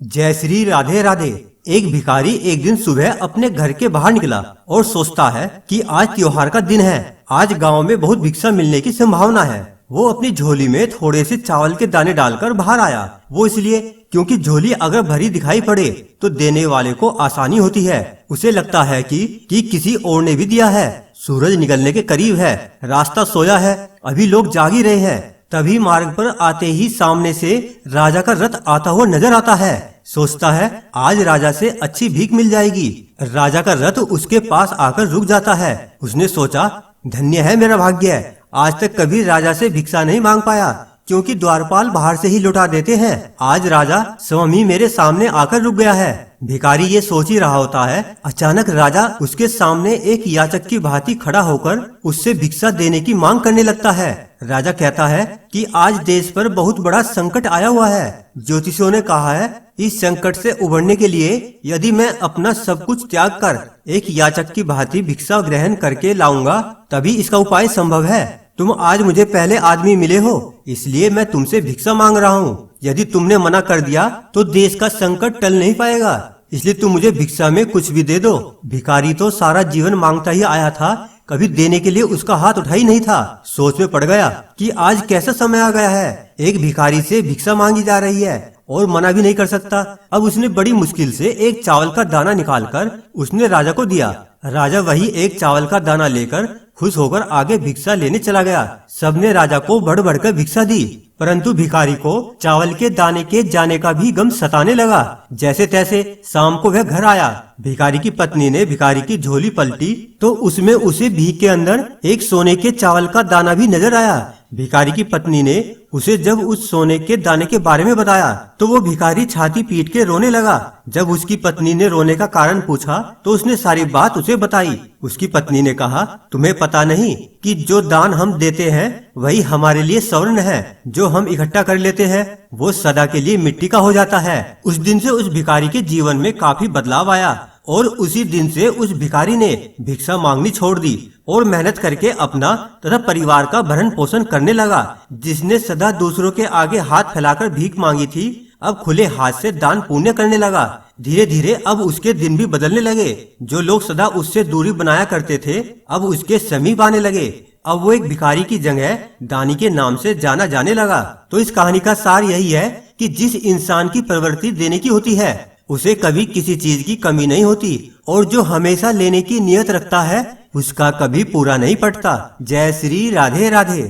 जय श्री राधे राधे। एक भिखारी एक दिन सुबह अपने घर के बाहर निकला और सोचता है कि आज त्योहार का दिन है, आज गांव में बहुत भिक्षा मिलने की संभावना है। वो अपनी झोली में थोड़े से चावल के दाने डालकर बाहर आया। वो इसलिए क्योंकि झोली अगर भरी दिखाई पड़े तो देने वाले को आसानी होती है। उसे लगता है कि किसी और ने भी दिया है। सूरज निकलने के करीब है, रास्ता सोया है, अभी लोग जाग ही रहे हैं। तभी मार्ग पर आते ही सामने से राजा का रथ आता हुआ नजर आता है। सोचता है आज राजा से अच्छी भीख मिल जाएगी। राजा का रथ उसके पास आकर रुक जाता है। उसने सोचा धन्य है मेरा भाग्य, आज तक कभी राजा से भिक्षा नहीं मांग पाया क्योंकि द्वारपाल बाहर से ही लौटा देते हैं। आज राजा स्वामी मेरे सामने आकर रुक गया है। भिखारी ये सोच ही रहा होता है, अचानक राजा उसके सामने एक याचक की भांति खड़ा होकर उससे भिक्षा देने की मांग करने लगता है। राजा कहता है कि आज देश पर बहुत बड़ा संकट आया हुआ है। ज्योतिषियों ने कहा है इस संकट से उबरने के लिए यदि मैं अपना सब कुछ त्याग कर एक याचक की भांति भिक्षा ग्रहण करके लाऊंगा तभी इसका उपाय संभव है। तुम आज मुझे पहले आदमी मिले हो, इसलिए मैं तुमसे भिक्षा मांग रहा हूँ। यदि तुमने मना कर दिया तो देश का संकट टल नहीं पाएगा, इसलिए तुम मुझे भिक्षा में कुछ भी दे दो। भिखारी तो सारा जीवन मांगता ही आया था, कभी देने के लिए उसका हाथ उठा ही नहीं था। सोच में पड़ गया कि आज कैसा समय आ गया है, एक भिखारी से भिक्षा मांगी जा रही है और मना भी नहीं कर सकता। अब उसने बड़ी मुश्किल से एक चावल का दाना निकालकर उसने राजा को दिया। राजा वही एक चावल का दाना लेकर खुश होकर आगे भिक्षा लेने चला गया। सबने राजा को बढ़ बढ़कर भिक्षा दी, परंतु भिखारी को चावल के दाने के जाने का भी गम सताने लगा। जैसे तैसे शाम को वह घर आया। भिखारी की पत्नी ने भिखारी की झोली पलटी तो उसमें उसे भीख के अंदर एक सोने के चावल का दाना भी नजर आया। भिखारी की पत्नी ने उसे जब उस सोने के दाने के बारे में बताया तो वो भिखारी छाती पीट के रोने लगा। जब उसकी पत्नी ने रोने का कारण पूछा तो उसने सारी बात उसे बताई। उसकी पत्नी ने कहा तुम्हें पता नहीं कि जो दान हम देते हैं वही हमारे लिए स्वर्ण है, जो हम इकट्ठा कर लेते हैं वो सदा के लिए मिट्टी का हो जाता है। उस दिन से उस भिखारी के जीवन में काफी बदलाव आया और उसी दिन से उस भिखारी ने भिक्षा मांगनी छोड़ दी और मेहनत करके अपना तथा परिवार का भरण पोषण करने लगा। जिसने सदा दूसरों के आगे हाथ फैलाकर भीख मांगी थी अब खुले हाथ से दान पुण्य करने लगा। धीरे धीरे अब उसके दिन भी बदलने लगे। जो लोग सदा उससे दूरी बनाया करते थे अब उसके समीप आने लगे। अब वो एक भिखारी की जगह दानी के नाम से जाना जाने लगा। तो इस कहानी का सार यही है कि जिस इंसान की प्रवृत्ति देने की होती है उसे कभी किसी चीज की कमी नहीं होती, और जो हमेशा लेने की नियत रखता है उसका कभी पूरा नहीं पड़ता। जय श्री राधे राधे।